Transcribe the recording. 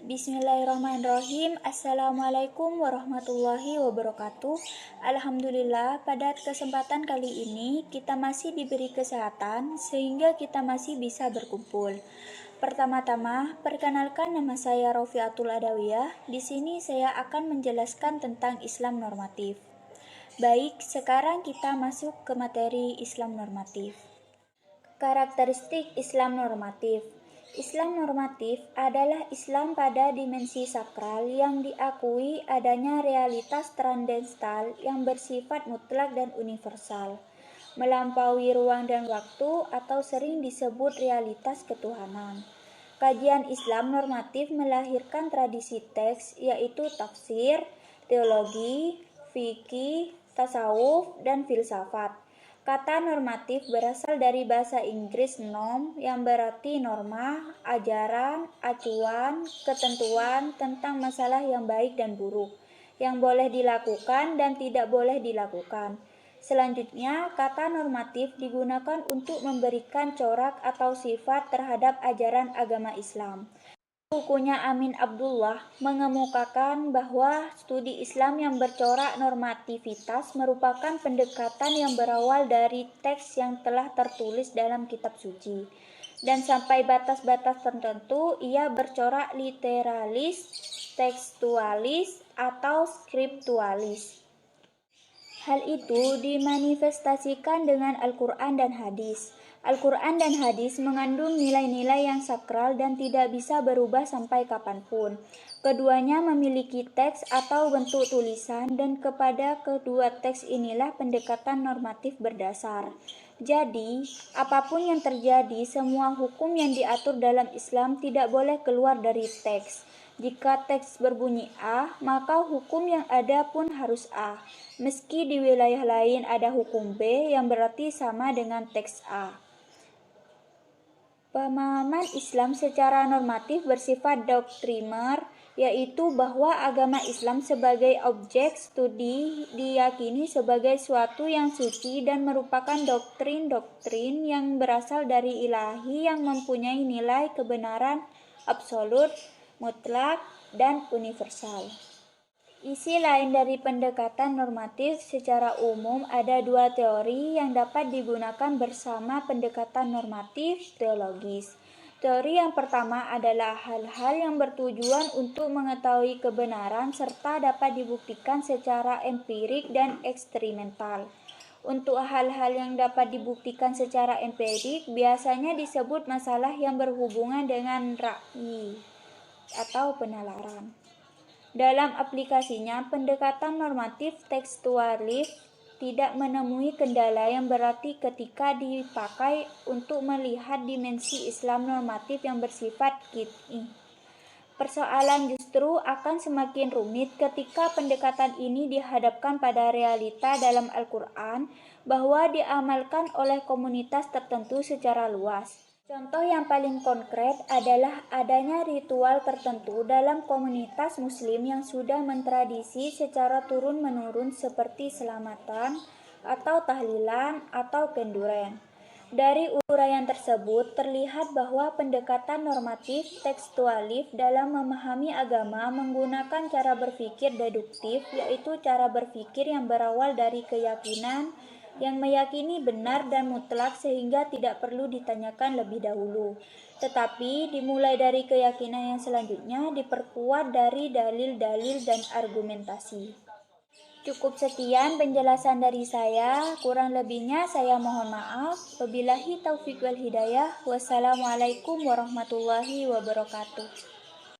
Bismillahirrahmanirrahim. Assalamualaikum warahmatullahi wabarakatuh. Alhamdulillah, pada kesempatan kali ini kita masih diberi kesehatan sehingga kita masih bisa berkumpul. Pertama-tama, perkenalkan nama saya Rofiatul Adawiyah. Di sini saya akan menjelaskan tentang Islam normatif. Baik, sekarang kita masuk ke materi Islam normatif. Karakteristik Islam normatif. Islam normatif adalah Islam pada dimensi sakral yang diakui adanya realitas transendental yang bersifat mutlak dan universal, melampaui ruang dan waktu atau sering disebut realitas ketuhanan. Kajian Islam normatif melahirkan tradisi teks yaitu tafsir, teologi, fikih, tasawuf, dan filsafat. Kata normatif berasal dari bahasa Inggris norm yang berarti norma, ajaran, acuan, ketentuan tentang masalah yang baik dan buruk, yang boleh dilakukan dan tidak boleh dilakukan. Selanjutnya, kata normatif digunakan untuk memberikan corak atau sifat terhadap ajaran agama Islam. Bukunya Amin Abdullah mengemukakan bahwa studi Islam yang bercorak normativitas merupakan pendekatan yang berawal dari teks yang telah tertulis dalam kitab suci, dan sampai batas-batas tertentu ia bercorak literalis, tekstualis, atau skriptualis. Hal itu dimanifestasikan dengan Al-Quran dan hadis. Al-Quran dan hadis mengandung nilai-nilai yang sakral dan tidak bisa berubah sampai kapanpun. Keduanya memiliki teks atau bentuk tulisan, dan kepada kedua teks inilah pendekatan normatif berdasar. Jadi, apapun yang terjadi, semua hukum yang diatur dalam Islam tidak boleh keluar dari teks. Jika teks berbunyi A, maka hukum yang ada pun harus A. Meski di wilayah lain ada hukum B yang berarti sama dengan teks A. Pemahaman Islam secara normatif bersifat doktriner, yaitu bahwa agama Islam sebagai objek studi diyakini sebagai suatu yang suci dan merupakan doktrin-doktrin yang berasal dari ilahi yang mempunyai nilai kebenaran absolut, mutlak, dan universal. Isi lain dari pendekatan normatif secara umum ada dua teori yang dapat digunakan bersama pendekatan normatif teologis. Teori yang pertama adalah hal-hal yang bertujuan untuk mengetahui kebenaran serta dapat dibuktikan secara empirik dan eksperimental. Untuk hal-hal yang dapat dibuktikan secara empirik biasanya disebut masalah yang berhubungan dengan ra'yi atau penalaran. Dalam aplikasinya, pendekatan normatif tekstualis tidak menemui kendala yang berarti ketika dipakai untuk melihat dimensi Islam normatif yang bersifat qit'i. Persoalan justru akan semakin rumit ketika pendekatan ini dihadapkan pada realita dalam Al-Quran bahwa diamalkan oleh komunitas tertentu secara luas. Contoh yang paling konkret adalah adanya ritual tertentu dalam komunitas muslim yang sudah mentradisi secara turun-menurun seperti selamatan, atau tahlilan, atau kenduren. Dari uraian tersebut terlihat bahwa pendekatan normatif tekstualis dalam memahami agama menggunakan cara berpikir deduktif, yaitu cara berpikir yang berawal dari keyakinan yang meyakini benar dan mutlak sehingga tidak perlu ditanyakan lebih dahulu, tetapi dimulai dari keyakinan yang selanjutnya diperkuat dari dalil-dalil dan argumentasi. Cukup sekian penjelasan dari saya, kurang lebihnya saya mohon maaf. Wabillahi taufiq wal hidayah. Wassalamualaikum warahmatullahi wabarakatuh.